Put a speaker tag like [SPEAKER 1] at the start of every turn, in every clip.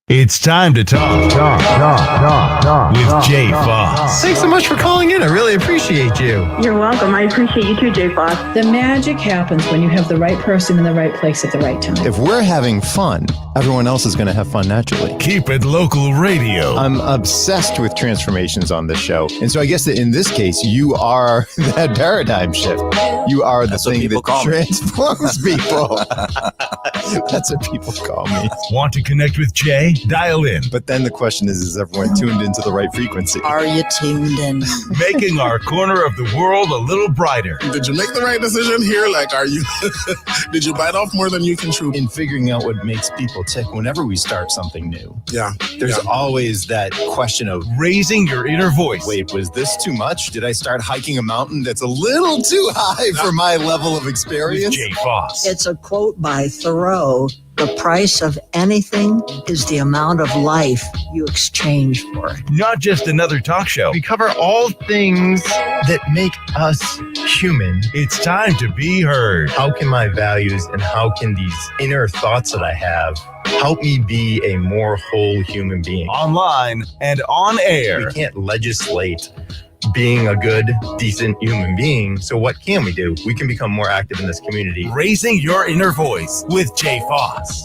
[SPEAKER 1] It's time to talk with Jay Foss.
[SPEAKER 2] Thanks so much for calling in. I really appreciate you.
[SPEAKER 3] You're welcome. I appreciate you too, Jay Foss.
[SPEAKER 4] The magic happens when you have the right person in the right place at the right time.
[SPEAKER 2] If we're having fun, everyone else is going to have fun naturally.
[SPEAKER 1] Keep it local radio.
[SPEAKER 2] I'm obsessed with transformations on this show. And so I guess that in this case, you are that paradigm shift. You are the thing that transforms people. That's what people call me.
[SPEAKER 1] Want to connect with Jay? Dial in.
[SPEAKER 2] But then the question is everyone tuned into the right frequency?
[SPEAKER 5] Are you tuned in?
[SPEAKER 1] Making our corner of the world a little brighter.
[SPEAKER 6] Did you make the right decision here? Like, are you, did you bite off more than you can chew?
[SPEAKER 2] In figuring out what makes people tick whenever we start something new.
[SPEAKER 6] Yeah.
[SPEAKER 2] There's always that question of,
[SPEAKER 1] raising your inner voice.
[SPEAKER 2] wait, was this too much? Did I start hiking a mountain that's a little too high for my level of
[SPEAKER 1] With
[SPEAKER 2] experience?
[SPEAKER 1] Jay Foss.
[SPEAKER 5] It's a quote by Thoreau. The price of anything is the amount of life you exchange for it.
[SPEAKER 1] Not just another talk show.
[SPEAKER 2] We cover all things that make us human.
[SPEAKER 1] It's time to be heard.
[SPEAKER 2] How can my values and how can these inner thoughts that I have help me be a more whole human being?
[SPEAKER 1] Online and on air.
[SPEAKER 2] We can't legislate being a good, decent human being. So what can we do? We can become more active in this community.
[SPEAKER 1] Raising your inner voice with Jay Foss.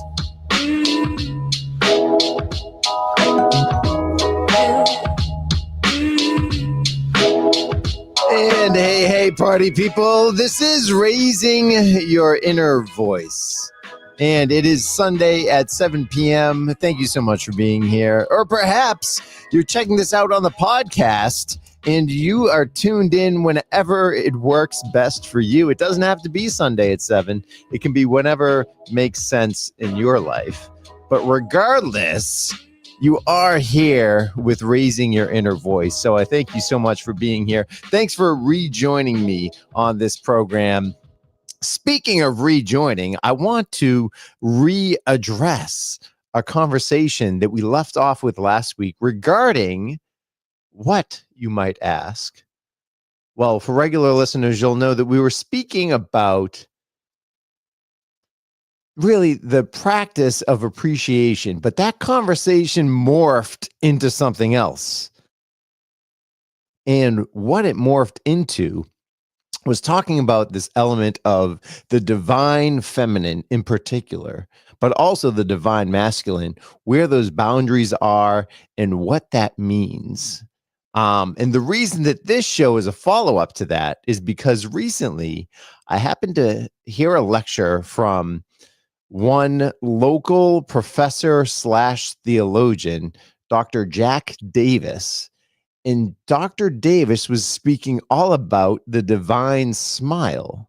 [SPEAKER 2] And hey, party people, this is Raising Your Inner Voice. And it is Sunday at 7 p.m. Thank you so much for being here. Or perhaps you're checking this out on the podcast and you are tuned in whenever it works best for you. It doesn't have to be Sunday at 7. It can be whenever makes sense in your life. But regardless, you are here with Raising Your Inner Voice. So I thank you so much for being here. Thanks for rejoining me on this program. Speaking of rejoining, I want to readdress a conversation that we left off with last week regarding what, you might ask. Well, for regular listeners, you'll know that we were speaking about really the practice of appreciation, but that conversation morphed into something else. And what it morphed into was talking about this element of the divine feminine in particular, but also the divine masculine, where those boundaries are and what that means. And the reason that this show is a follow-up to that is because recently I happened to hear a lecture from one local professor / theologian, Dr. Jack Davis. And Dr. Davis was speaking all about the divine smile.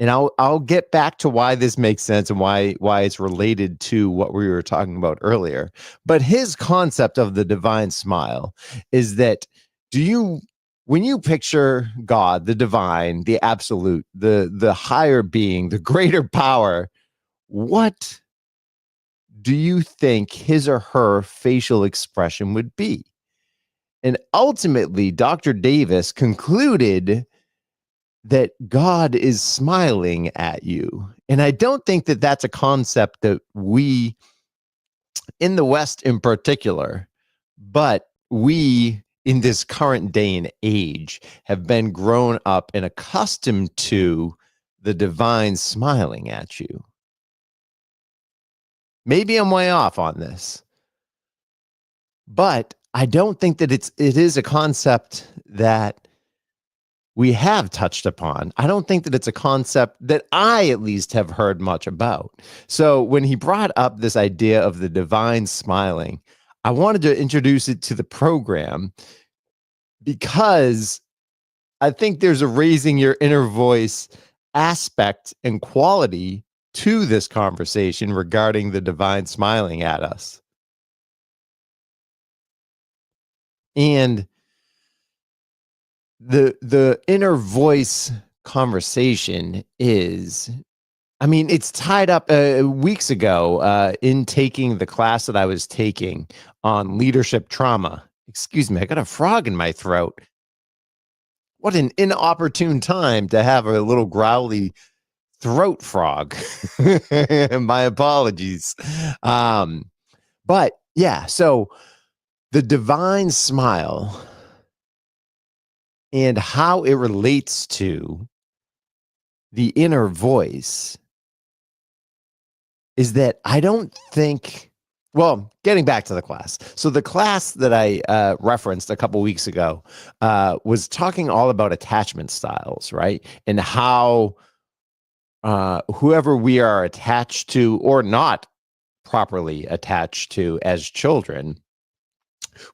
[SPEAKER 2] And I'll get back to why this makes sense and why it's related to what we were talking about earlier. But his concept of the divine smile is that when you picture God, the divine, the absolute, the higher being, the greater power, what do you think his or her facial expression would be? And ultimately, Dr. Davis concluded that God is smiling at you. And I don't think that that's a concept that we, in the West in particular, but we in this current day and age have been grown up and accustomed to the divine smiling at you. Maybe I'm way off on this, but I don't think that it is a concept that we have touched upon. I don't think that it's a concept that I at least have heard much about. So when he brought up this idea of the divine smiling, I wanted to introduce it to the program because I think there's a raising your inner voice aspect and quality to this conversation regarding the divine smiling at us. And the inner voice conversation is, I mean, it's tied up weeks ago in taking the class that I was taking on leadership trauma. Excuse me, I got a frog in my throat. What an inopportune time to have a little growly throat frog. My apologies. But yeah, so the divine smile and how it relates to the inner voice is that I don't think, well, getting back to the class. So the class that I referenced a couple weeks ago was talking all about attachment styles, right? And how whoever we are attached to or not properly attached to as children,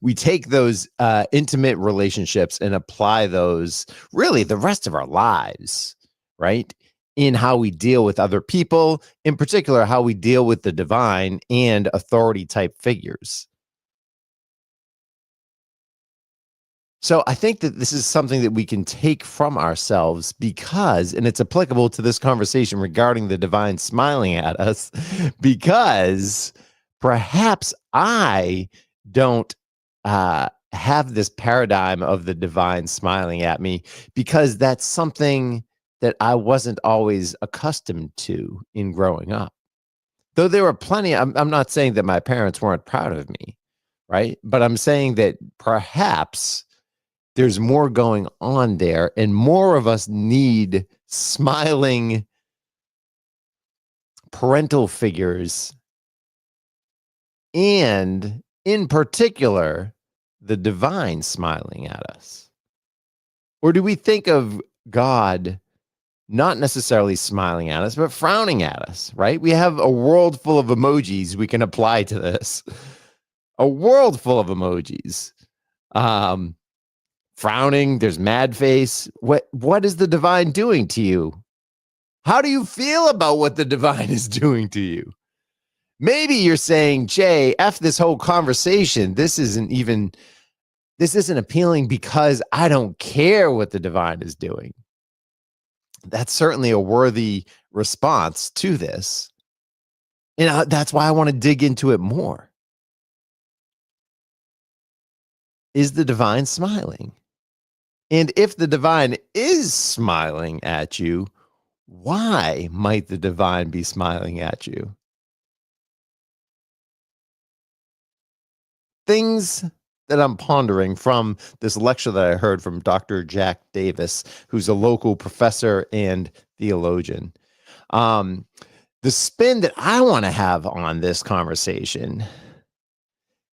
[SPEAKER 2] we take those intimate relationships and apply those really the rest of our lives, right? In how we deal with other people, in particular, how we deal with the divine and authority type figures. So I think that this is something that we can take from ourselves because, and it's applicable to this conversation regarding the divine smiling at us, because perhaps I don't have this paradigm of the divine smiling at me because that's something that I wasn't always accustomed to in growing up. Though there were plenty, I'm not saying that my parents weren't proud of me, right? But I'm saying that perhaps there's more going on there and more of us need smiling parental figures and in particular, the divine smiling at us. Or do we think of God not necessarily smiling at us, but frowning at us, right? We have a world full of emojis we can apply to this. A world full of emojis. Frowning, there's mad face. What is the divine doing to you? How do you feel about what the divine is doing to you? Maybe you're saying, Jay, F this whole conversation. This isn't appealing because I don't care what the divine is doing. That's certainly a worthy response to this. And that's why I want to dig into it more. Is the divine smiling? And if the divine is smiling at you, why might the divine be smiling at you? Things that I'm pondering from this lecture that I heard from Dr. Jack Davis, who's a local professor and theologian. The spin that I want to have on this conversation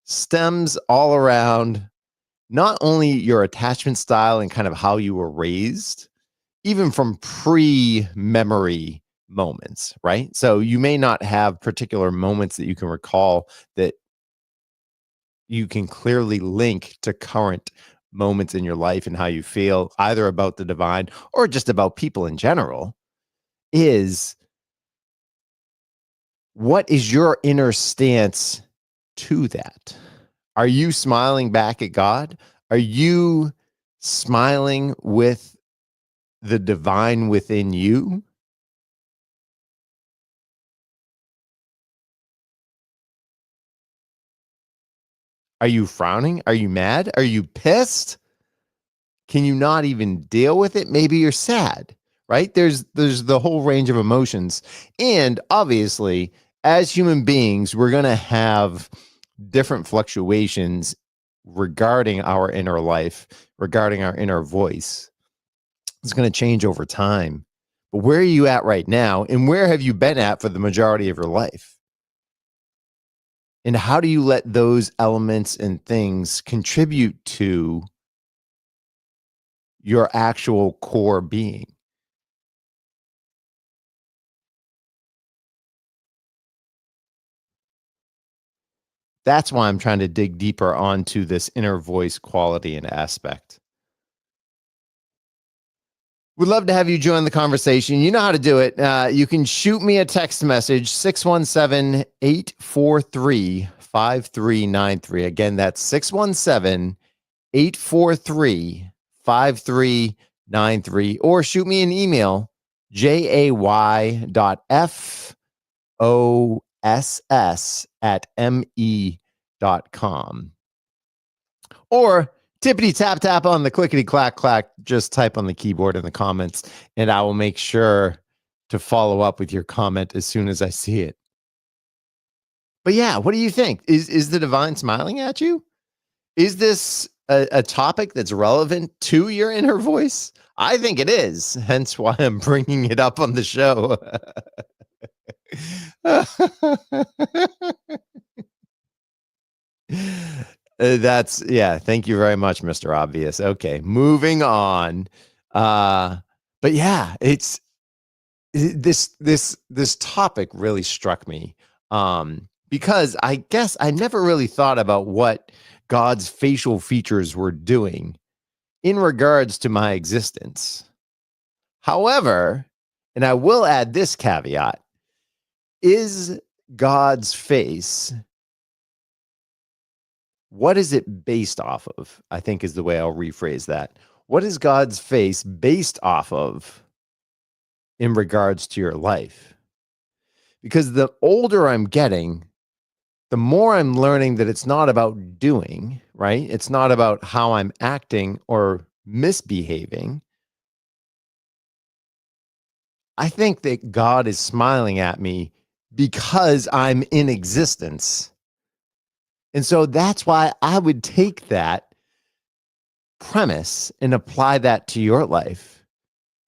[SPEAKER 2] stems all around not only your attachment style and kind of how you were raised, even from pre-memory moments, right? So you may not have particular moments that you can recall that you can clearly link to current moments in your life and how you feel either about the divine or just about people in general. Is what is your inner stance to that? Are you smiling back at God? Are you smiling with the divine within you? Are you frowning? Are you mad? Are you pissed? Can you not even deal with it? Maybe you're sad, right? There's the whole range of emotions. And obviously, as human beings, we're going to have different fluctuations regarding our inner life, regarding our inner voice. It's going to change over time. But where are you at right now? And where have you been at for the majority of your life? And how do you let those elements and things contribute to your actual core being? That's why I'm trying to dig deeper onto this inner voice quality and aspect. We'd love to have you join the conversation. You know how to do it. You can shoot me a text message, 617-843-5393. Again, that's 617-843-5393. Or shoot me an email, jay.foss@me.com. Or tippity tap tap on the clickety clack clack. Just type on the keyboard in the comments, and I will make sure to follow up with your comment as soon as I see it. But yeah, what do you think? Is the divine smiling at you? Is this a topic that's relevant to your inner voice? I think it is. Hence why I'm bringing it up on the show. That's yeah. Thank you very much, Mr. Obvious. Okay, moving on. But yeah, it's this topic really struck me because I guess I never really thought about what God's facial features were doing in regards to my existence. However, and I will add this caveat, is God's face, what is it based off of? I think is the way I'll rephrase that. What is God's face based off of in regards to your life? Because the older I'm getting, the more I'm learning that it's not about doing, right? It's not about how I'm acting or misbehaving. I think that God is smiling at me because I'm in existence. And so that's why I would take that premise and apply that to your life.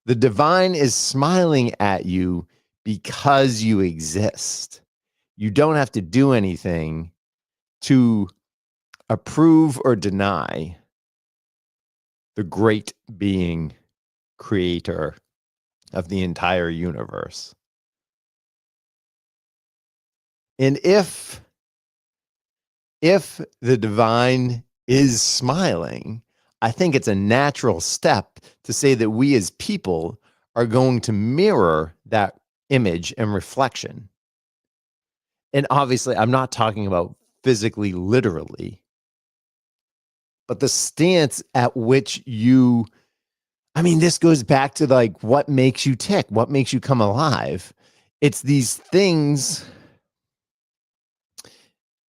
[SPEAKER 2] The divine is smiling at you because you exist. You don't have to do anything to approve or deny the great being, creator of the entire universe. And if the divine is smiling, I think it's a natural step to say that we as people are going to mirror that image and reflection. And obviously, I'm not talking about physically, literally, but the stance at which you, I mean, this goes back to like what makes you tick, what makes you come alive. It's these things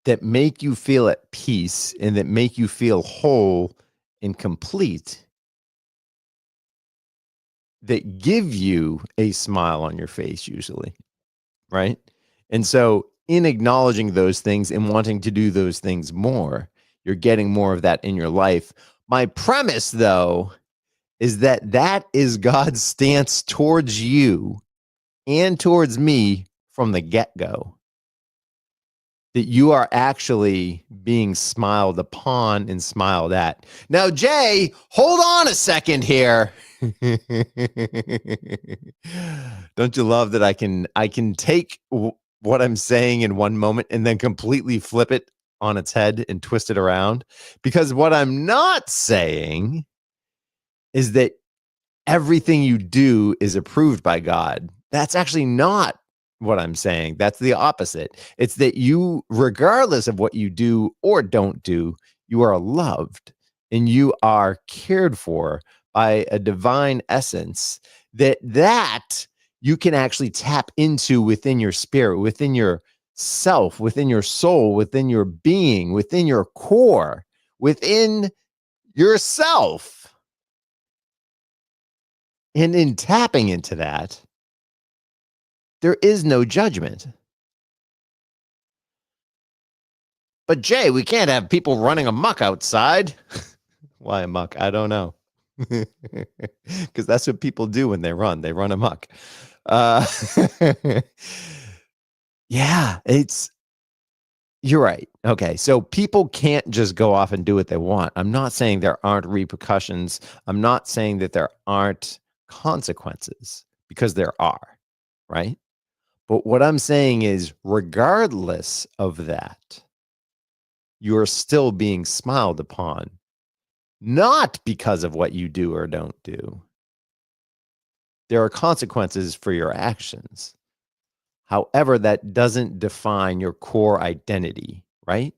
[SPEAKER 2] that make you feel at peace and that make you feel whole and complete, that give you a smile on your face usually, right? And so in acknowledging those things and wanting to do those things more, you're getting more of that in your life. My premise, though, is that that is God's stance towards you and towards me from the get-go. That you are actually being smiled upon and smiled at. Now, Jay, hold on a second here. Don't you love that I can take what I'm saying in one moment and then completely flip it on its head and twist it around? Because what I'm not saying is that everything you do is approved by God. That's actually not what I'm saying. That's the opposite. It's that you, regardless of what you do or don't do, you are loved and you are cared for by a divine essence that you can actually tap into within your spirit, within your self, within your soul, within your being, within your core, within yourself. And in tapping into that, there is no judgment. But Jay, we can't have people running amok outside. Why amok? I don't know. Because that's what people do when they run. They run amok. Yeah, you're right. Okay, so people can't just go off and do what they want. I'm not saying there aren't repercussions. I'm not saying that there aren't consequences, because there are, right? But what I'm saying is, regardless of that, you're still being smiled upon, not because of what you do or don't do. There are consequences for your actions. However, that doesn't define your core identity, right?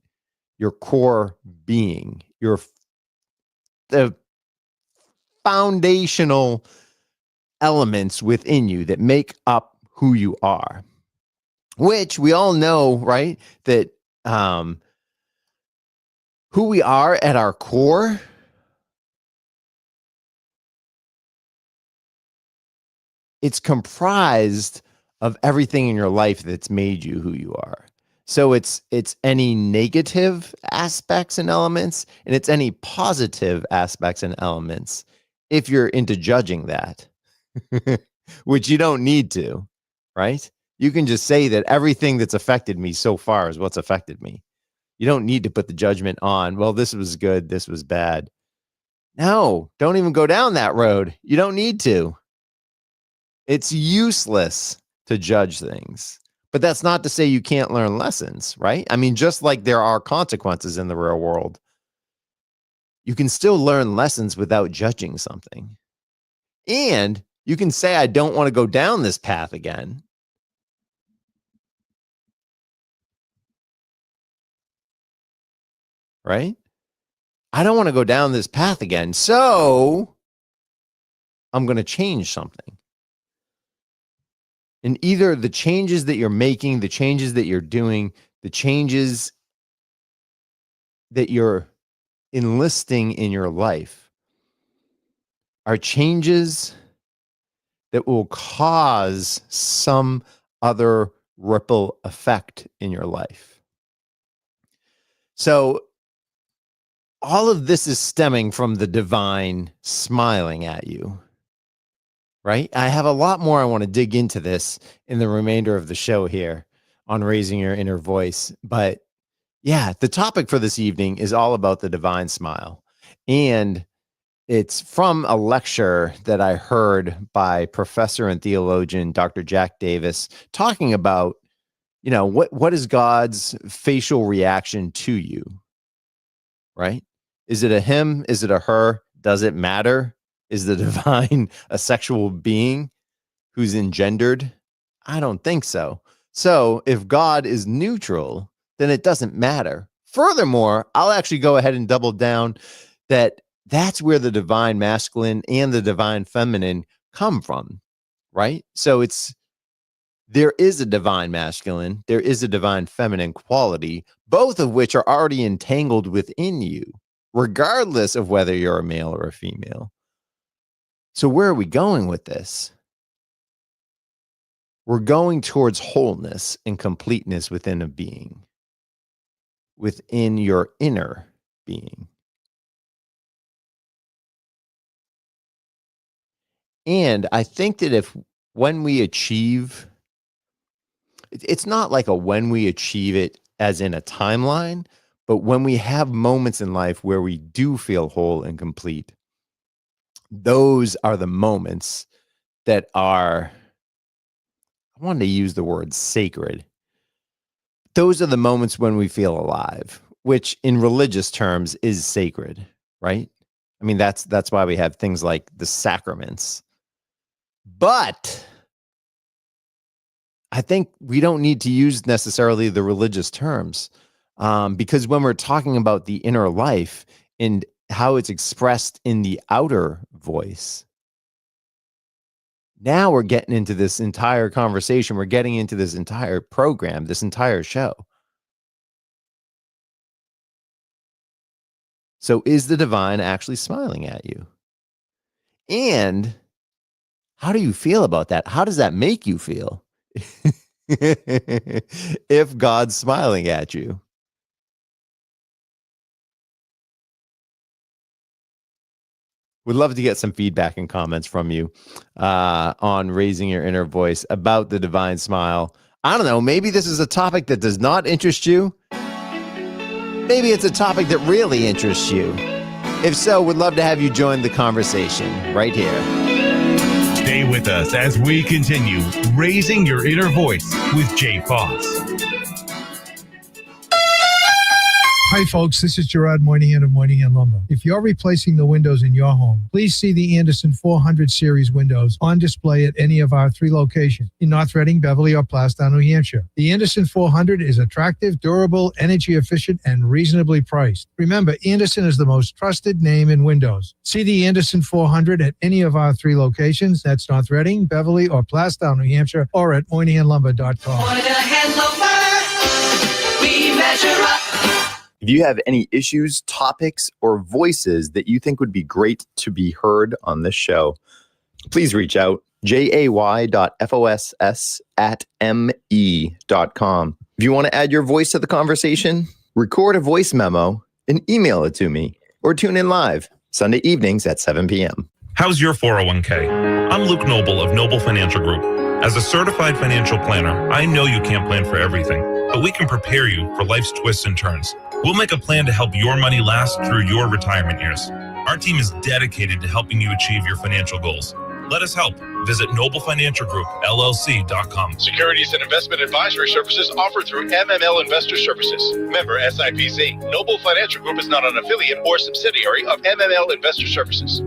[SPEAKER 2] Your core being, the foundational elements within you that make up who you are, which we all know, right? That who we are at our core it's comprised of everything in your life that's made you who you are. So it's any negative aspects and elements, and it's any positive aspects and elements if you're into judging that, which you don't need to, right? You can just say that everything that's affected me so far is what's affected me. You don't need to put the judgment on, well, this was good, this was bad. No, don't even go down that road. You don't need to. It's useless to judge things. But that's not to say you can't learn lessons, right? I mean, just like there are consequences in the real world, you can still learn lessons without judging something. And you can say, I don't want to go down this path again. Right? I don't want to go down this path again. So I'm going to change something. And either the changes that you're making, the changes that you're doing, the changes that you're enlisting in your life are changes that will cause some other ripple effect in your life. So all of this is stemming from the divine smiling at you. Right? I have a lot more I want to dig into this in the remainder of the show here on Raising Your Inner Voice. But yeah, the topic for this evening is all about the divine smile. And it's from a lecture that I heard by professor and theologian Dr. Jack Davis talking about, you know, what is God's facial reaction to you? Right? Is it a him? Is it a her? Does it matter? Is the divine a sexual being who's engendered? I don't think so. So if God is neutral, then it doesn't matter. Furthermore, I'll actually go ahead and double down that that's where the divine masculine and the divine feminine come from, right? So there is a divine masculine, there is a divine feminine quality, both of which are already entangled within you, regardless of whether you're a male or a female. So where are we going with this? We're going towards wholeness and completeness within a being, within your inner being. And I think that when we achieve, it's not like when we achieve it as in a timeline, but when we have moments in life where we do feel whole and complete, those are the moments that are, I wanted to use the word sacred. Those are the moments when we feel alive, which in religious terms is sacred, right? I mean, that's why we have things like the sacraments. But I think we don't need to use necessarily the religious terms because when we're talking about the inner life and how it's expressed in the outer voice, now we're getting into this entire conversation. We're getting into this entire program, this entire show. So is the divine actually smiling at you? And how do you feel about that? How does that make you feel? If God's smiling at you. Would love to get some feedback and comments from you on Raising Your Inner Voice about the divine smile. I don't know, maybe this is a topic that does not interest you. Maybe it's a topic that really interests you. If so, would love to have you join the conversation right here.
[SPEAKER 1] Stay with us as we continue Raising Your Inner Voice with Jay Foss.
[SPEAKER 7] Hi, folks. This is Gerard Moynihan of Moynihan Lumber. If you're replacing the windows in your home, please see the Anderson 400 series windows on display at any of our 3 locations in North Reading, Beverly, or Plastown, New Hampshire. The Anderson 400 is attractive, durable, energy efficient, and reasonably priced. Remember, Anderson is the most trusted name in windows. See the Anderson 400 at any of our 3 locations. That's North Reading, Beverly, or Plastown, New Hampshire, or at MoynihanLumber.com.
[SPEAKER 8] Moynihan Lumber, we measure up.
[SPEAKER 2] If you have any issues, topics, or voices that you think would be great to be heard on this show, please reach out, jay.foss@me.com. If you want to add your voice to the conversation, record a voice memo and email it to me, or tune in live Sunday evenings at 7 p.m.
[SPEAKER 9] How's your 401k? I'm Luke Noble of Noble Financial Group. As a certified financial planner, I know you can't plan for everything, but we can prepare you for life's twists and turns. We'll make a plan to help your money last through your retirement years. Our team is dedicated to helping you achieve your financial goals. Let us help. Visit noblefinancialgroupllc.com.
[SPEAKER 10] Securities and investment advisory services offered through MML Investor Services. Member SIPC. Noble Financial Group is not an affiliate or subsidiary of MML Investor Services.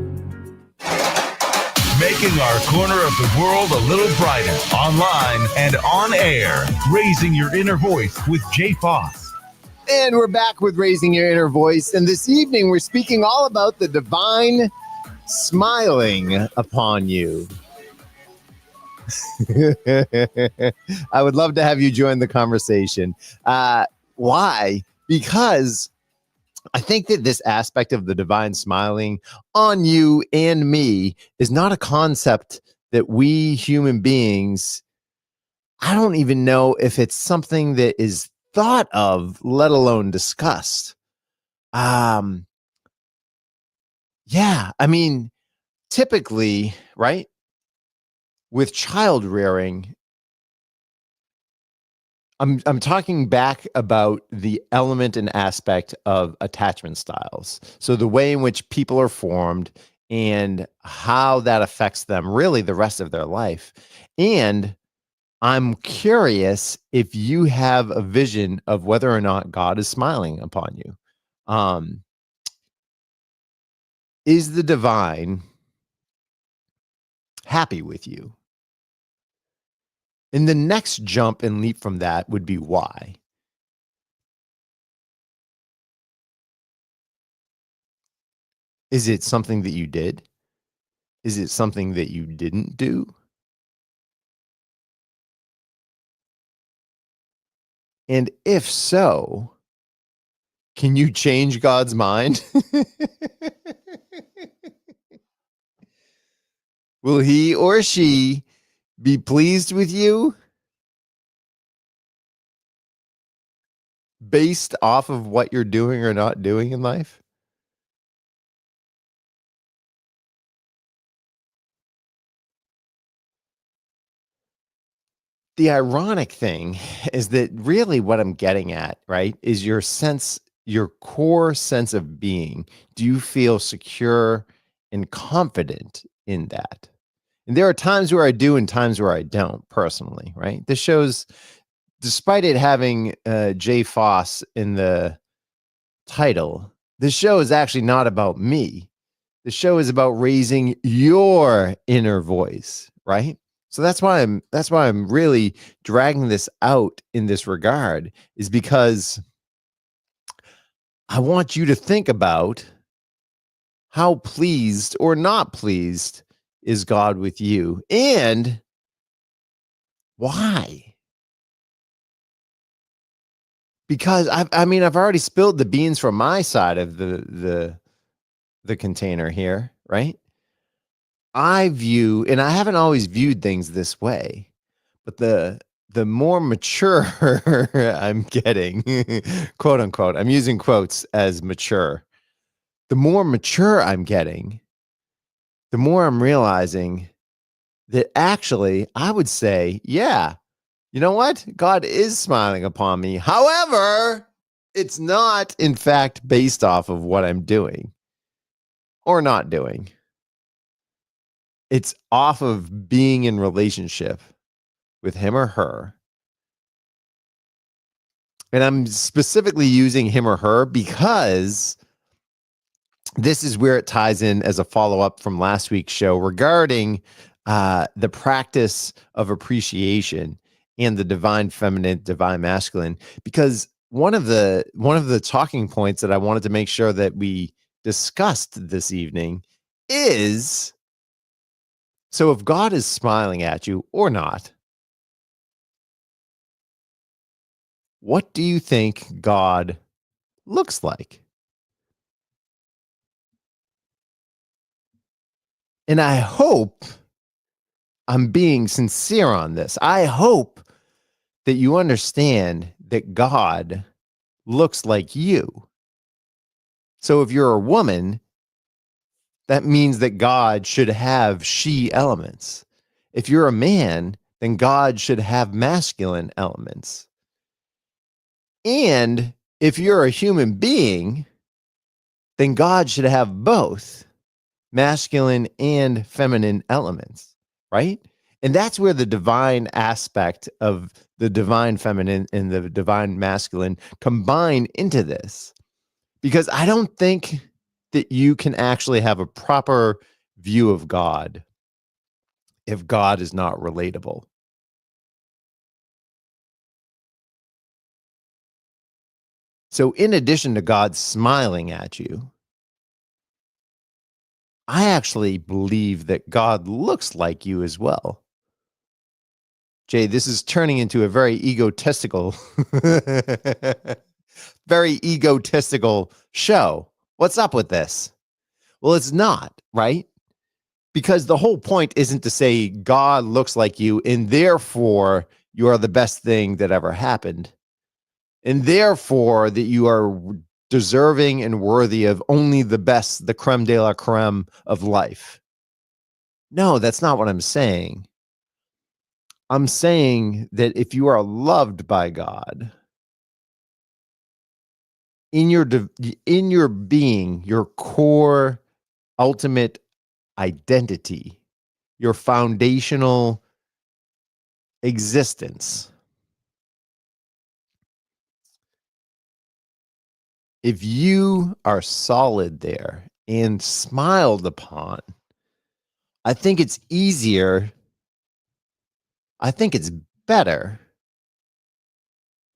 [SPEAKER 1] Making our corner of the world a little brighter, online and on air. Raising your inner voice with Jay Foss.
[SPEAKER 2] And we're back with Raising Your Inner Voice. And this evening, we're speaking all about the divine smiling upon you. I would love to have you join the conversation. Why? Because I think that this aspect of the divine smiling on you and me is not a concept that we human beings, I don't even know if it's something that is thought of, let alone discussed. Yeah, I mean, typically, right, with child rearing, I'm talking back about the element and aspect of attachment styles. So the way in which people are formed and how that affects them really the rest of their life. And I'm curious if you have a vision of whether or not God is smiling upon you. Is the divine happy with you? And the next jump and leap from that would be why. Is it something that you did? Is it something that you didn't do? And if so, can you change God's mind? Will he or she be pleased with you based off of what you're doing or not doing in life? The ironic thing is that really what I'm getting at, right, is your sense, your core sense of being. Do you feel secure and confident in that? And there are times where I do and times where I don't personally, right? This shows, despite it having Jay Foss in the title, this show is actually not about me. The show is about raising your inner voice, right? So that's why I'm really dragging this out in this regard, is because I want you to think about how pleased or not pleased is God with you, and why? Because I've already spilled the beans from my side of the container here, right? I view, and I haven't always viewed things this way, but the more mature I'm getting, quote unquote, I'm using quotes as mature. The more mature I'm getting, the more I'm realizing that actually I would say, yeah, you know what? God is smiling upon me. However, it's not, in fact, based off of what I'm doing or not doing. It's off of being in relationship with him or her. And I'm specifically using him or her because this is where it ties in as a follow-up from last week's show regarding the practice of appreciation and the divine feminine, divine masculine. Because one of the talking points that I wanted to make sure that we discussed this evening is, so if God is smiling at you or not, what do you think God looks like? And I hope I'm being sincere on this. I hope that you understand that God looks like you. So if you're a woman, that means that God should have she elements. If you're a man, then God should have masculine elements. And if you're a human being, then God should have both masculine and feminine elements, right? And that's where the divine aspect of the divine feminine and the divine masculine combine into this. Because I don't think that you can actually have a proper view of God if God is not relatable. So in addition to God smiling at you, I actually believe that God looks like you as well. Jay, this is turning into a very egotistical, show. What's up with this? Well, it's not, right? Because the whole point isn't to say God looks like you and therefore you are the best thing that ever happened. And therefore that you are deserving and worthy of only the best, the creme de la creme of life. No, that's not what I'm saying. I'm saying that if you are loved by God, in your being, your core ultimate identity, your foundational existence, if you are solid there and smiled upon, I think it's easier. I think it's better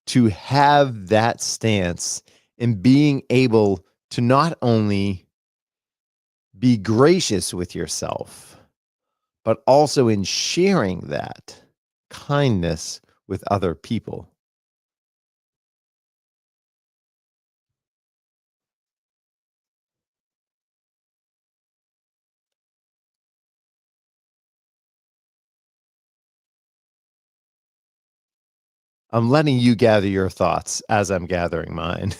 [SPEAKER 2] to have that stance and being able to not only be gracious with yourself, but also in sharing that kindness with other people. I'm letting you gather your thoughts as I'm gathering mine.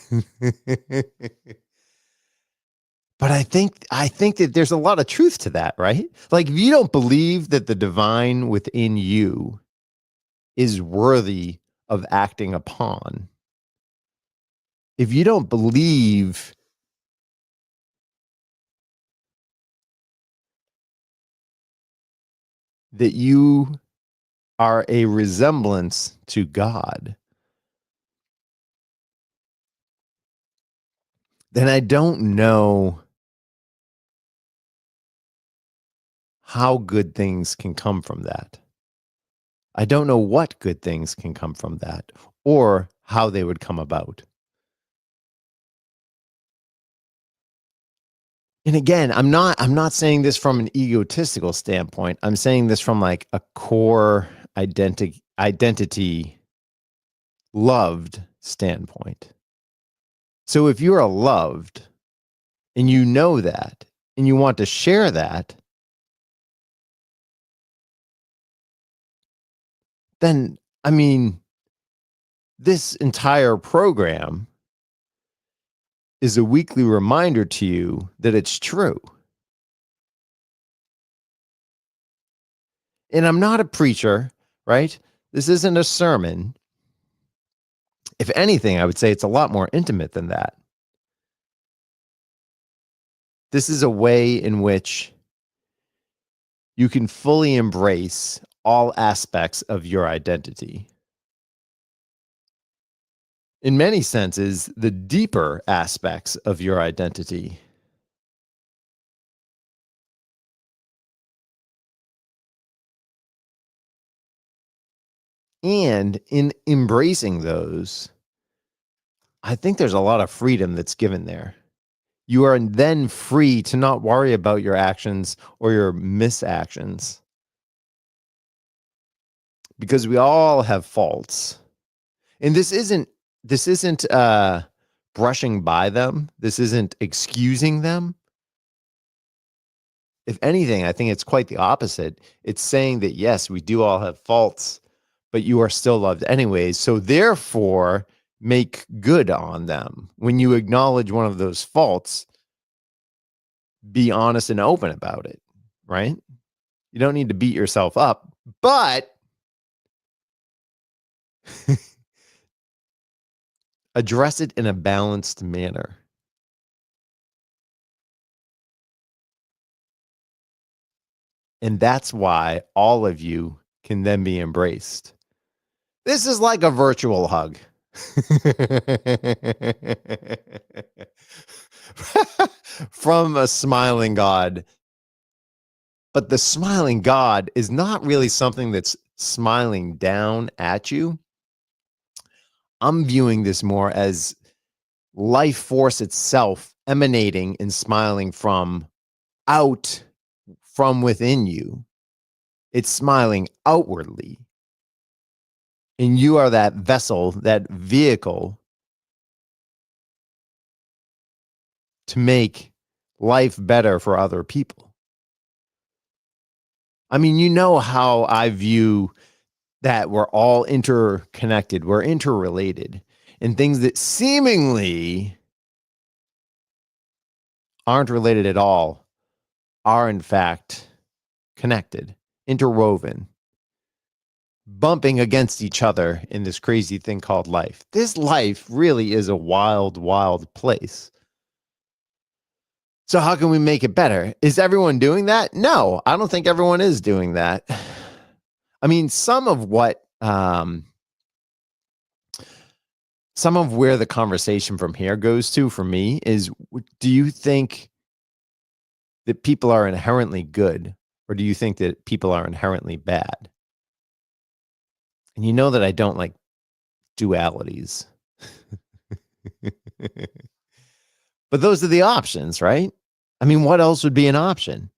[SPEAKER 2] But I think that there's a lot of truth to that, right? Like if you don't believe that the divine within you is worthy of acting upon, if you don't believe that you are a resemblance to God, then I don't know how good things can come from that. I don't know what good things can come from that or how they would come about. And again, I'm not saying this from an egotistical standpoint. I'm saying this from like a core identity loved standpoint. So if you are loved and you know that and you want to share that, then, I mean, this entire program is a weekly reminder to you that it's true. And I'm not a preacher, right? This isn't a sermon. If anything, I would say it's a lot more intimate than that. This is a way in which you can fully embrace all aspects of your identity. In many senses, the deeper aspects of your identity. And in embracing those, I think there's a lot of freedom that's given there. You are then free to not worry about your actions or your misactions. Because we all have faults. And this isn't brushing by them. This isn't excusing them. If anything, I think it's quite the opposite. It's saying that, yes, we do all have faults, but you are still loved anyways. So therefore, make good on them. When you acknowledge one of those faults, be honest and open about it, right? You don't need to beat yourself up, but address it in a balanced manner. And that's why all of you can then be embraced. This is like a virtual hug. From a smiling God. But the smiling God is not really something that's smiling down at you. I'm viewing this more as life force itself emanating and smiling from within you. It's smiling outwardly. And you are that vessel, that vehicle to make life better for other people. I mean, you know how I view that we're all interconnected, we're interrelated, and things that seemingly aren't related at all are in fact connected, interwoven, bumping against each other in this crazy thing called life. This life really is a wild, wild place. So how can we make it better? Is everyone doing that? No, I don't think everyone is doing that. I mean, some of where the conversation from here goes to for me is, do you think that people are inherently good, or do you think that people are inherently bad? And you know that I don't like dualities. But those are the options, right? I mean, what else would be an option?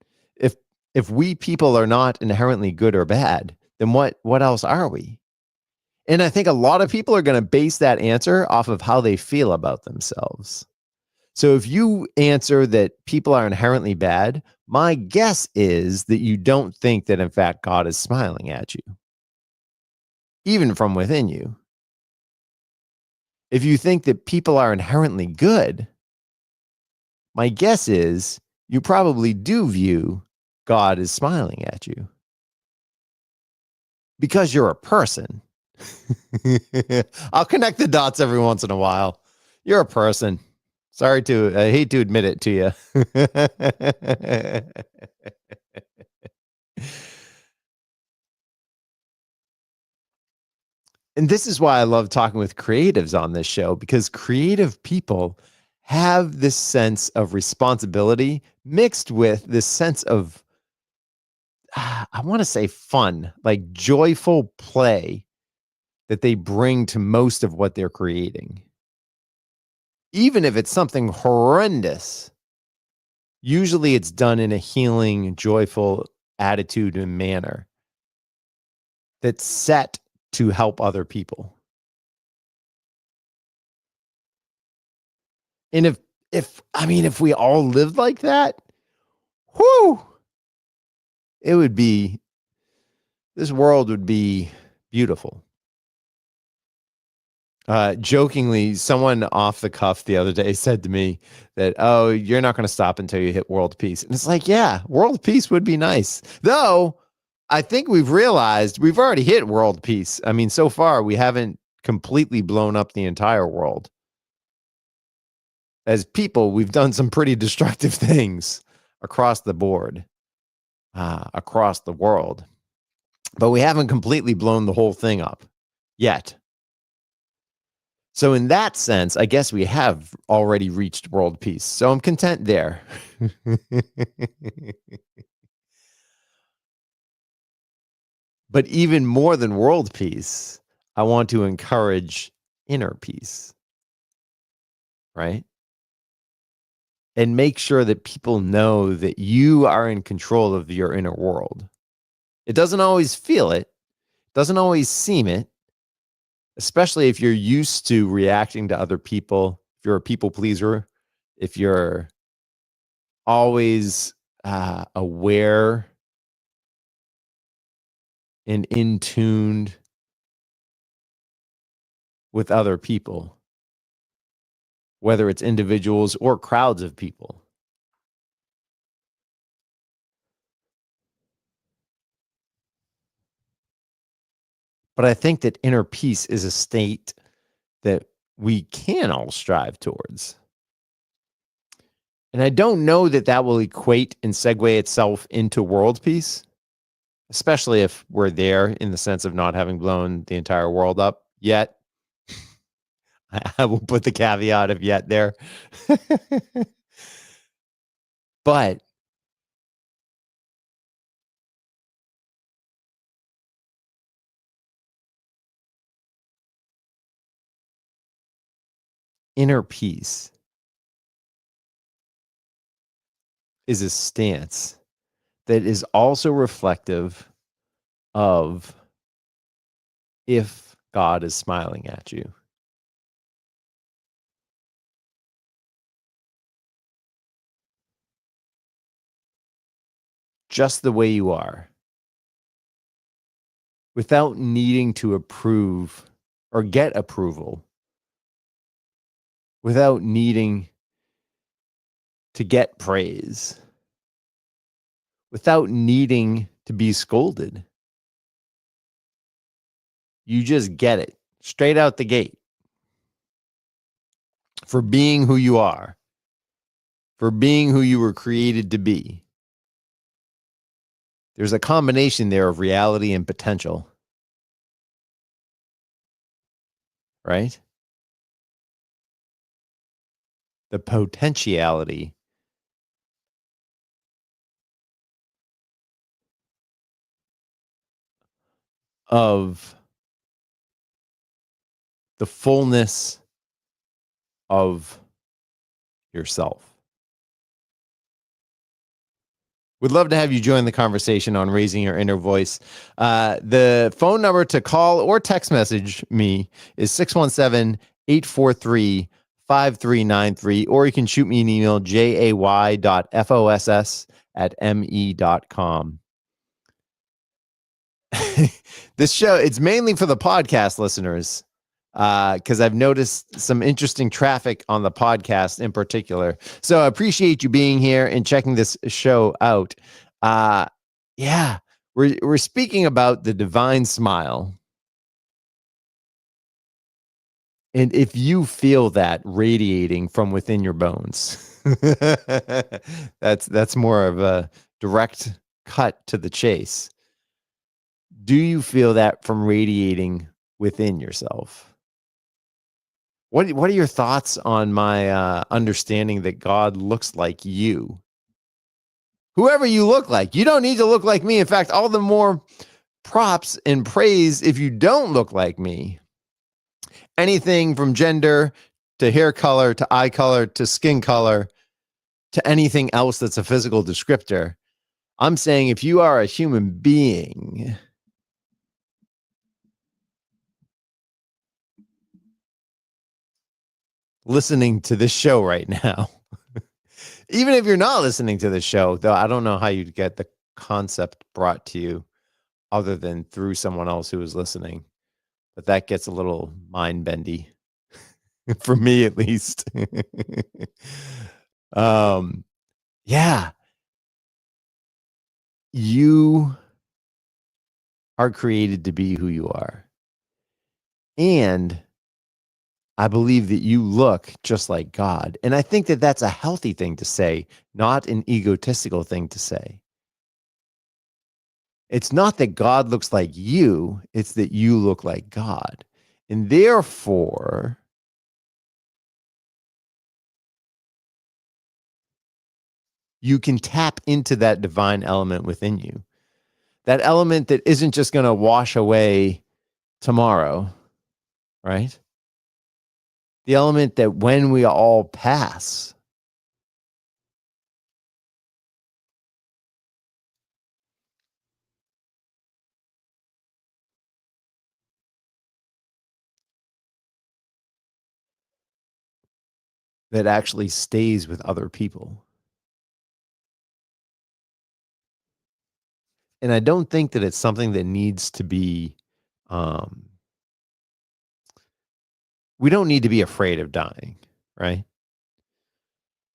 [SPEAKER 2] If we people are not inherently good or bad, then what else are we? And I think a lot of people are going to base that answer off of how they feel about themselves. So if you answer that people are inherently bad, my guess is that you don't think that, in fact, God is smiling at you, even from within you. If you think that people are inherently good, my guess is you probably do view God as smiling at you because you're a person. I'll connect the dots every once in a while. You're a person. I hate to admit it to you. And this is why I love talking with creatives on this show, because creative people have this sense of responsibility mixed with this sense of, I want to say fun, like joyful play that they bring to most of what they're creating. Even if it's something horrendous, usually it's done in a healing, joyful attitude and manner that's set to help other people. And if we all lived like that, this world would be beautiful. Jokingly, someone off the cuff the other day said to me that, oh, you're not going to stop until you hit world peace. And it's like, yeah, world peace would be nice. Though, I think we've realized we've already hit world peace. I mean, so far, we haven't completely blown up the entire world. As people, we've done some pretty destructive things across the board, across the world. But we haven't completely blown the whole thing up yet. So in that sense, I guess we have already reached world peace. So I'm content there. But even more than world peace, I want to encourage inner peace, right? And make sure that people know that you are in control of your inner world. It doesn't always feel it, doesn't always seem it, especially if you're used to reacting to other people, if you're a people pleaser, if you're always aware and in tuned with other people, whether it's individuals or crowds of people. But I think that inner peace is a state that we can all strive towards. And I don't know that that will equate and segue itself into world peace, especially if we're there in the sense of not having blown the entire world up yet. I will put the caveat of yet there. But inner peace is a stance that is also reflective of if God is smiling at you. Just the way you are, without needing to approve or get approval, without needing to get praise, without needing to be scolded. You just get it straight out the gate for being who you are, for being who you were created to be. There's a combination there of reality and potential, right? The potentiality of the fullness of yourself. We'd love to have you join the conversation on Raising Your Inner Voice. The phone number to call or text message me is 617-843-5393, or you can shoot me an email, jay.foss@me.com. This show, it's mainly for the podcast listeners, because I've noticed some interesting traffic on the podcast in particular. So I appreciate you being here and checking this show out. Yeah, we're speaking about the divine smile. And if you feel that radiating from within your bones, that's more of a direct cut to the chase. Do you feel that from radiating within yourself? What are your thoughts on my understanding that God looks like you? Whoever you look like. You don't need to look like me. In fact, all the more props and praise if you don't look like me. Anything from gender to hair color to eye color to skin color to anything else that's a physical descriptor. I'm saying if you are a human being, listening to this show right now, even if you're not listening to the show, though, I don't know how you'd get the concept brought to you other than through someone else who is listening. But that gets a little mind bendy for me, at least. Yeah. You are created to be who you are. And I believe that you look just like God. And I think that that's a healthy thing to say, not an egotistical thing to say. It's not that God looks like you, it's that you look like God. And therefore, you can tap into that divine element within you. That element that isn't just going to wash away tomorrow, right? The element that when we all pass, that actually stays with other people. And I don't think that it's something that needs to be we don't need to be afraid of dying, right?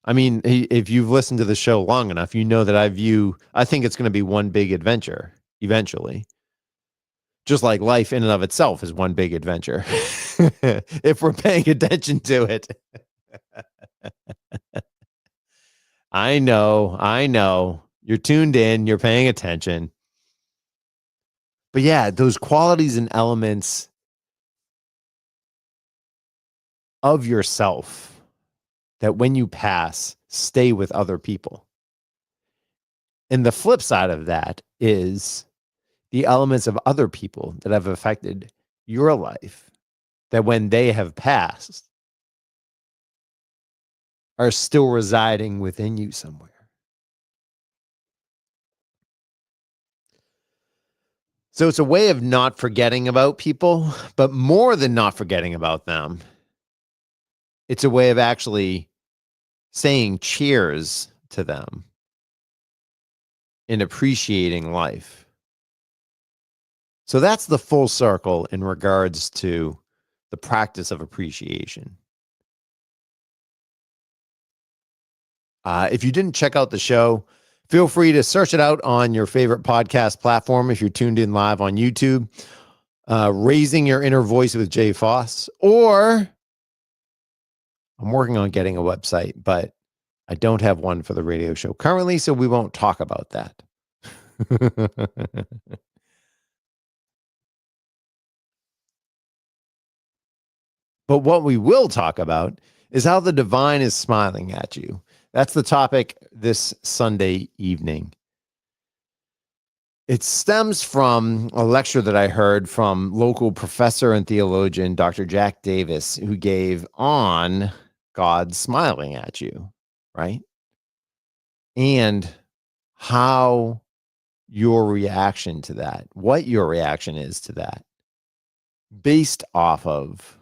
[SPEAKER 2] I mean, if you've listened to the show long enough, you know that I think it's going to be one big adventure eventually. Just like life in and of itself is one big adventure. If we're paying attention to it. I know. You're tuned in, you're paying attention. But yeah, those qualities and elements of yourself that when you pass, stay with other people. And the flip side of that is the elements of other people that have affected your life, that when they have passed, are still residing within you somewhere. So it's a way of not forgetting about people, but more than not forgetting about them, it's a way of actually saying cheers to them and appreciating life. So that's the full circle in regards to the practice of appreciation. If you didn't check out the show, feel free to search it out on your favorite podcast platform if you're tuned in live on YouTube. Raising Your Inner Voice with Jay Foss. Or I'm working on getting a website, but I don't have one for the radio show currently, so we won't talk about that. But what we will talk about is how the divine is smiling at you. That's the topic this Sunday evening. It stems from a lecture that I heard from local professor and theologian, Dr. Jack Davis, who gave on God smiling at you, right? And how your reaction to that, what your reaction is to that, based off of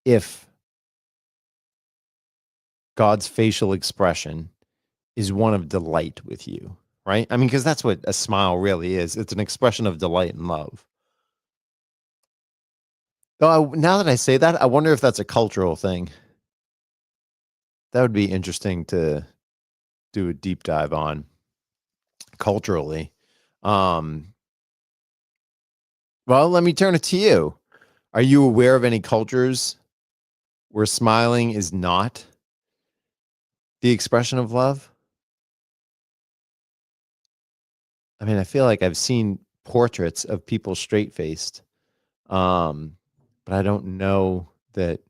[SPEAKER 2] if God's facial expression is one of delight with you, right? I mean, because that's what a smile really is. It's an expression of delight and love. Though now that I say that, I wonder if that's a cultural thing. That would be interesting to do a deep dive on culturally. Well, let me turn it to you. Are you aware of any cultures where smiling is not the expression of love? I mean, I feel like I've seen portraits of people straight-faced, but I don't know that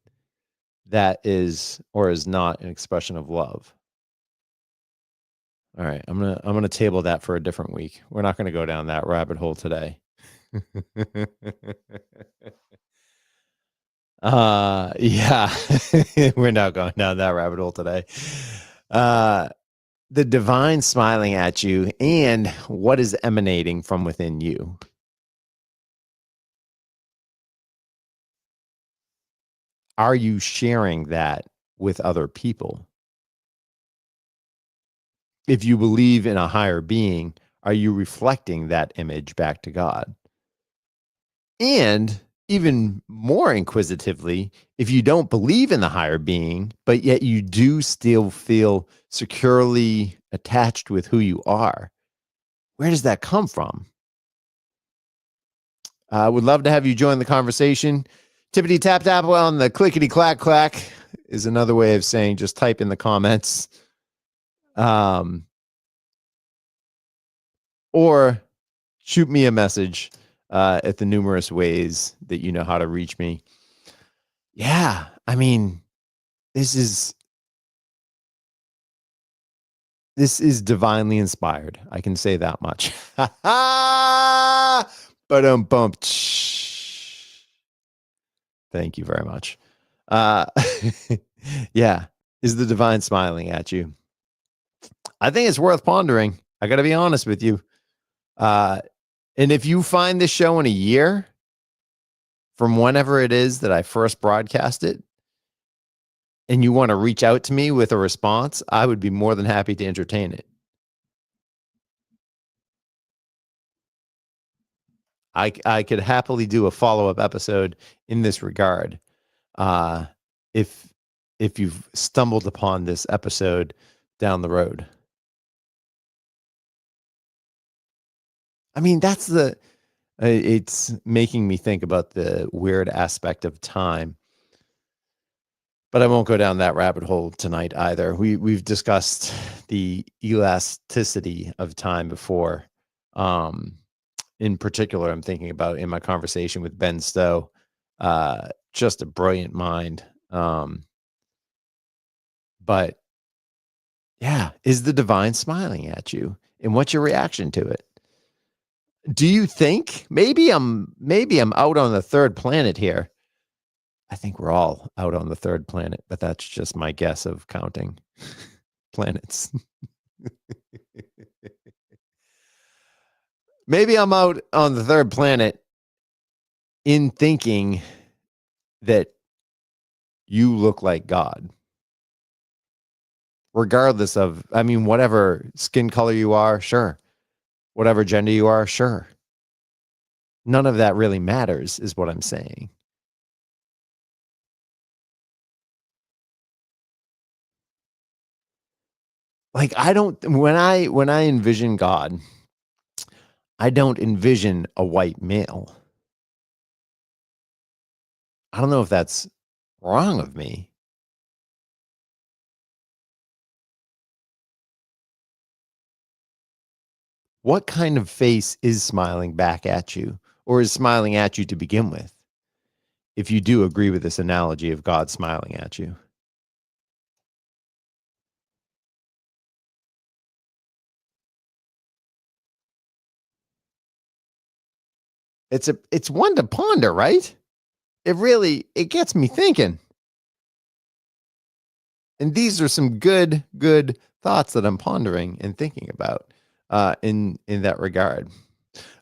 [SPEAKER 2] that is or is not an expression of love. All right, I'm gonna table that for a different week. We're not gonna go down that rabbit hole today. Yeah, we're not going down that rabbit hole today. The divine smiling at you and what is emanating from within you. Are you sharing that with other people? If you believe in a higher being, are you reflecting that image back to God? And even more inquisitively, if you don't believe in the higher being, but yet you do still feel securely attached with who you are, where does that come from? I would love to have you join the conversation. Tippity tap tap on the clickety clack clack is another way of saying just type in the comments. Or shoot me a message at the numerous ways that you know how to reach me. Yeah, I mean, this is divinely inspired. I can say that much. Ba-dum-bump. Thank you very much. Yeah, is the divine smiling at you? I think it's worth pondering. I got to be honest with you. And if you find this show in a year from whenever it is that I first broadcast it, and you want to reach out to me with a response, I would be more than happy to entertain it. I could happily do a follow-up episode in this regard. If you've stumbled upon this episode down the road. I mean, that's it's making me think about the weird aspect of time. But I won't go down that rabbit hole tonight either. We've discussed the elasticity of time before. In particular, I'm thinking about in my conversation with Ben Stowe, just a brilliant mind. But yeah, is the divine smiling at you? And what's your reaction to it? Do you think maybe I'm out on the third planet here? I think we're all out on the third planet, but that's just my guess of counting planets. Maybe I'm out on the third planet in thinking that you look like God. Regardless of, I mean, whatever skin color you are, sure. Whatever gender you are, sure. None of that really matters, is what I'm saying. Like, when I envision God, I don't envision a white male. I don't know if that's wrong of me. What kind of face is smiling back at you, or is smiling at you to begin with? If you do agree with this analogy of God smiling at you. It's one to ponder, right? It gets me thinking. And these are some good thoughts that I'm pondering and thinking about in that regard.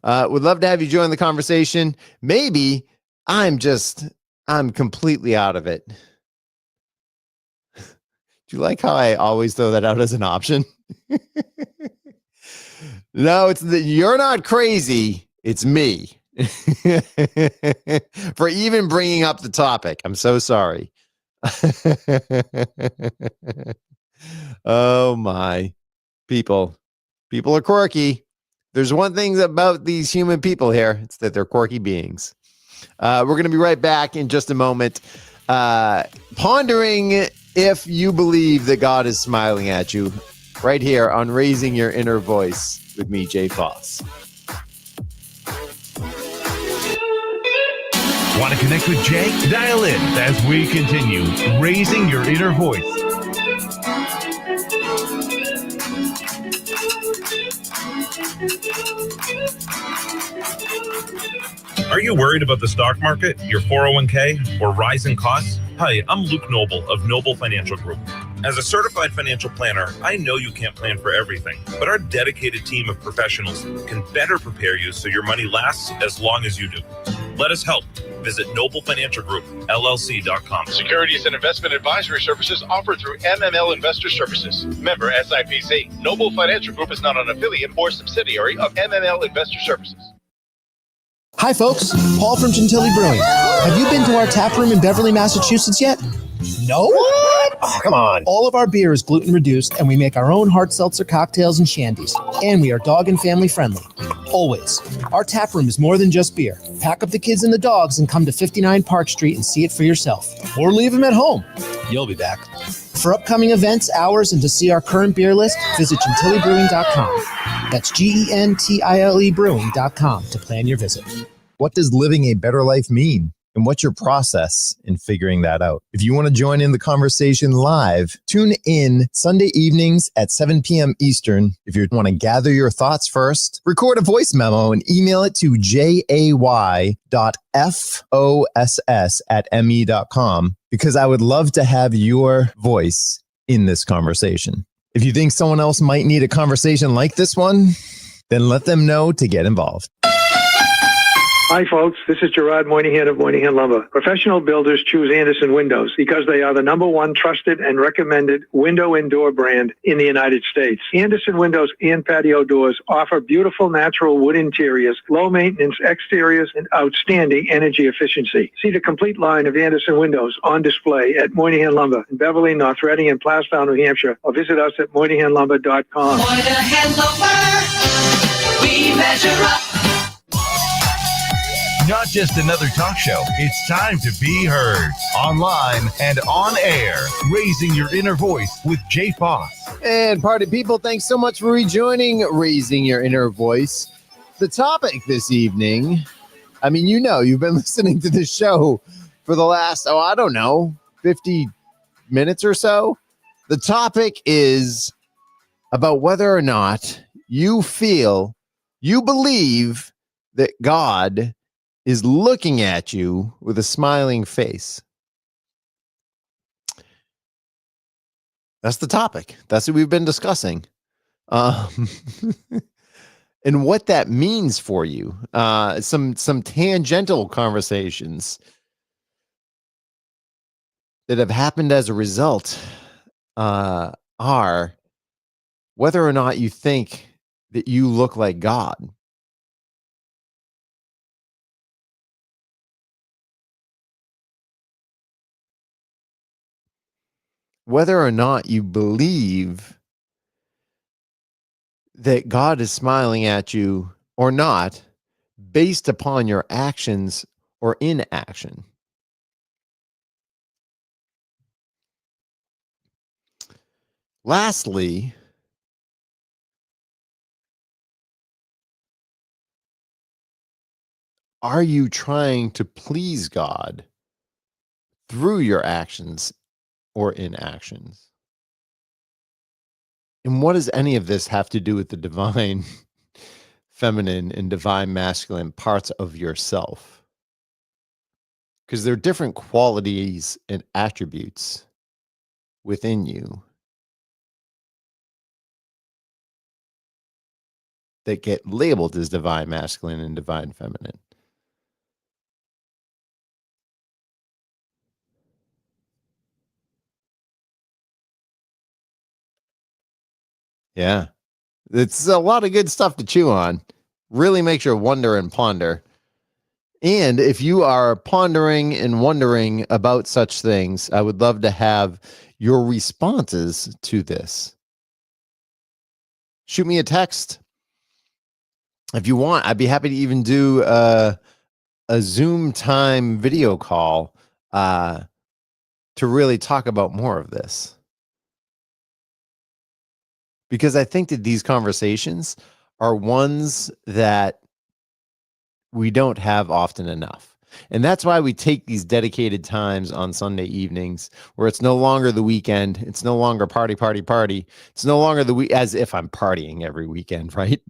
[SPEAKER 2] Would love to have you join the conversation. Maybe I'm completely out of it. Do you like how I always throw that out as an option? No, you're not crazy. It's me. For even bringing up the topic. I'm so sorry. Oh my. People are quirky. There's one thing about these human people here. It's that they're quirky beings. We're going to be right back in just a moment. Pondering if you believe that God is smiling at you right here on Raising Your Inner Voice with me, Jay Foss.
[SPEAKER 1] Want to connect with Jay? Dial in as we continue Raising Your Inner Voice.
[SPEAKER 9] Are you worried about the stock market, your 401k, or rising costs? Hi, I'm Luke Noble of Noble Financial Group. As a certified financial planner, I know you can't plan for everything, but our dedicated team of professionals can better prepare you so your money lasts as long as you do. Let us help. Visit NobleFinancialGroupLLC.com.
[SPEAKER 10] Securities and investment advisory services offered through MML Investor Services. Member SIPC. Noble Financial Group is not an affiliate or subsidiary of MML Investor Services.
[SPEAKER 11] Hi, folks. Paul from Gentilly Brewing. Have you been to our tap room in Beverly, Massachusetts yet? No? What? Oh, come on. All of our beer is gluten reduced, and we make our own hard seltzer cocktails and shandies. And we are dog and family friendly. Always. Our tap room is more than just beer. Pack up the kids and the dogs and come to 59 Park Street and see it for yourself. Or leave them at home. You'll be back. For upcoming events, hours, and to see our current beer list, visit GentillyBrewing.com. That's GENTILE Brewing.com to plan your visit.
[SPEAKER 2] What does living a better life mean? And what's your process in figuring that out? If you want to join in the conversation live, tune in Sunday evenings at 7 p.m. Eastern. If you want to gather your thoughts first, record a voice memo and email it to jay.foss@me.com, because I would love to have your voice in this conversation. If you think someone else might need a conversation like this one, then let them know to get involved.
[SPEAKER 7] Hi, folks. This is Gerard Moynihan of Moynihan Lumber. Professional builders choose Anderson Windows because they are the #1 trusted and recommended window and door brand in the United States. Anderson Windows and patio doors offer beautiful natural wood interiors, low maintenance exteriors, and outstanding energy efficiency. See the complete line of Anderson Windows on display at Moynihan Lumber in Beverly, North Reading, and Plastown, New Hampshire, or visit us at MoynihanLumber.com.
[SPEAKER 8] Moynihan Lumber, we measure up.
[SPEAKER 1] Not just another talk show. It's time to be heard. Online and on air. Raising your inner voice with Jay Foss.
[SPEAKER 2] And party people, thanks so much for rejoining Raising Your Inner Voice. The topic this evening, I mean, you know, you've been listening to this show for the last, 50 minutes or so. The topic is about whether or not you believe that God is looking at you with a smiling face. That's the topic. That's what we've been discussing. And what that means for you. Some tangential conversations that have happened as a result are whether or not you think that you look like God. Whether or not you believe that God is smiling at you or not, based upon your actions or inaction. Lastly, are you trying to please God through your actions or inactions? And what does any of this have to do with the divine feminine and divine masculine parts of yourself? Because there are different qualities and attributes within you that get labeled as divine masculine and divine feminine. Yeah. It's a lot of good stuff to chew on. Really makes you wonder and ponder. And if you are pondering and wondering about such things, I would love to have your responses to this. Shoot me a text. If you want, I'd be happy to even do a Zoom time video call to really talk about more of this. Because I think that these conversations are ones that we don't have often enough. And that's why we take these dedicated times on Sunday evenings where it's no longer the weekend. It's no longer party. It's no longer the week as if I'm partying every weekend, right?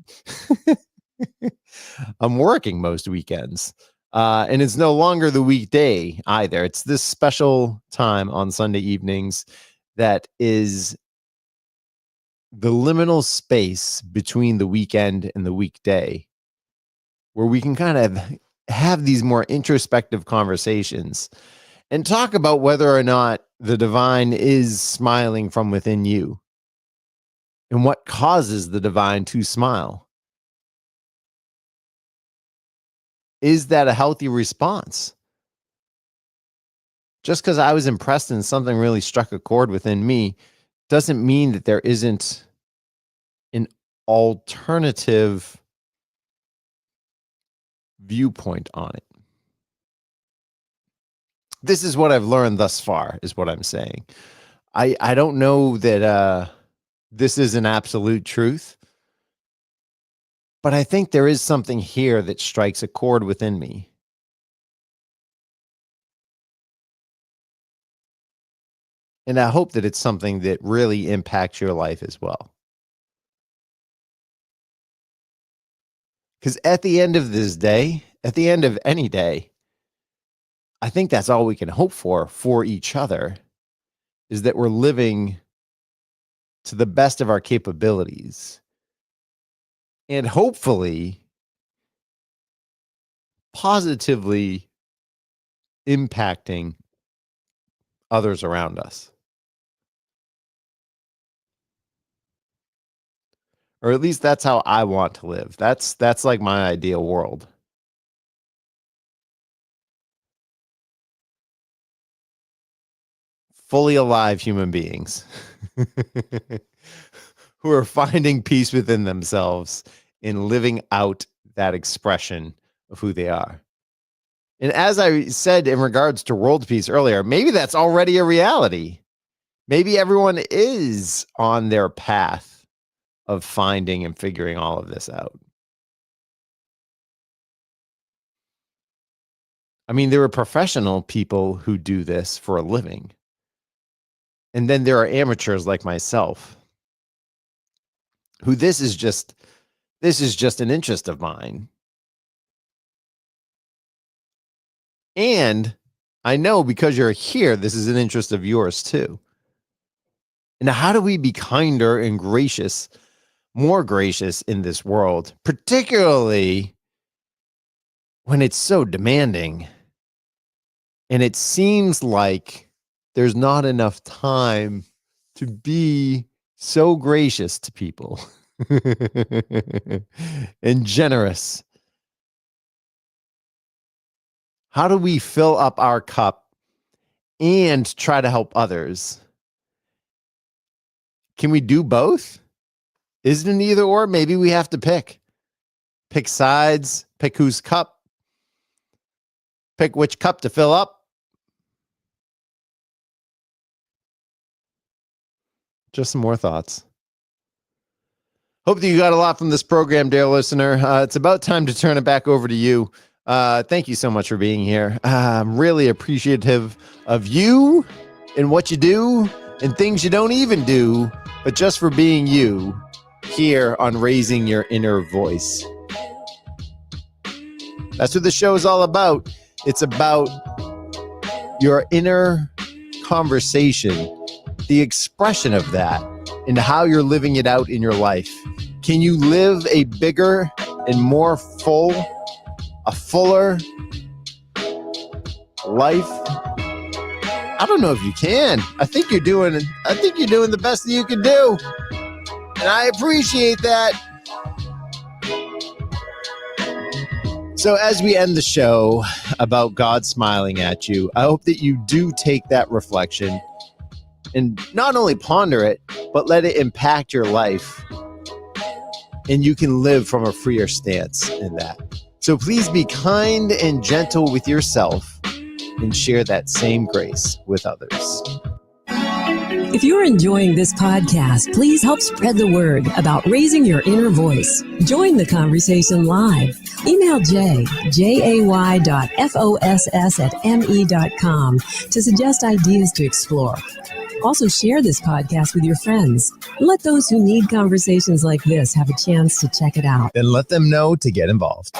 [SPEAKER 2] I'm working most weekends. And it's no longer the weekday either. It's this special time on Sunday evenings that is the liminal space between the weekend and the weekday, where we can kind of have these more introspective conversations and talk about whether or not the divine is smiling from within you and what causes the divine to smile. Is that a healthy response? Just because I was impressed and something really struck a chord within me doesn't mean that there isn't an alternative viewpoint on it. This is what I've learned thus far, is what I'm saying. I don't know that this is an absolute truth, but I think there is something here that strikes a chord within me. And I hope that it's something that really impacts your life as well. Because at the end of this day, at the end of any day, I think that's all we can hope for each other, is that we're living to the best of our capabilities. And hopefully positively impacting others around us. Or at least that's how I want to live. That's like my ideal world. Fully alive human beings who are finding peace within themselves in living out that expression of who they are. And as I said in regards to world peace earlier, maybe that's already a reality. Maybe everyone is on their path of finding and figuring all of this out. I mean, there are professional people who do this for a living. And then there are amateurs like myself who this is just an interest of mine. And I know because you're here, this is an interest of yours too. And how do we be kinder and gracious, more gracious in this world, particularly when it's so demanding and it seems like there's not enough time to be so gracious to people and generous? How do we fill up our cup and try to help others? Can we do both? Isn't it either or? Maybe we have to pick sides, pick whose cup, pick which cup to fill up. Just some more thoughts. Hope that you got a lot from this program, dear listener. It's about time to turn it back over to you. Thank you so much for being here. I'm really appreciative of you and what you do and things you don't even do, but just for being you here on Raising Your Inner Voice. That's what the show is all about. It's about your inner conversation, the expression of that, and how you're living it out in your life. Can you live a bigger and more full, a fuller life? I don't know if you can. I think you're doing the best that you can do. And I appreciate that. So as we end the show about God smiling at you, I hope that you do take that reflection and not only ponder it, but let it impact your life. And you can live from a freer stance in that. So please be kind and gentle with yourself and share that same grace with others.
[SPEAKER 12] If you're enjoying this podcast, please help spread the word about Raising Your Inner Voice. Join the conversation live. Email jay.foss@me.com to suggest ideas to explore. Also share this podcast with your friends. Let those who need conversations like this have a chance to check it out.
[SPEAKER 2] Then let them know to get involved.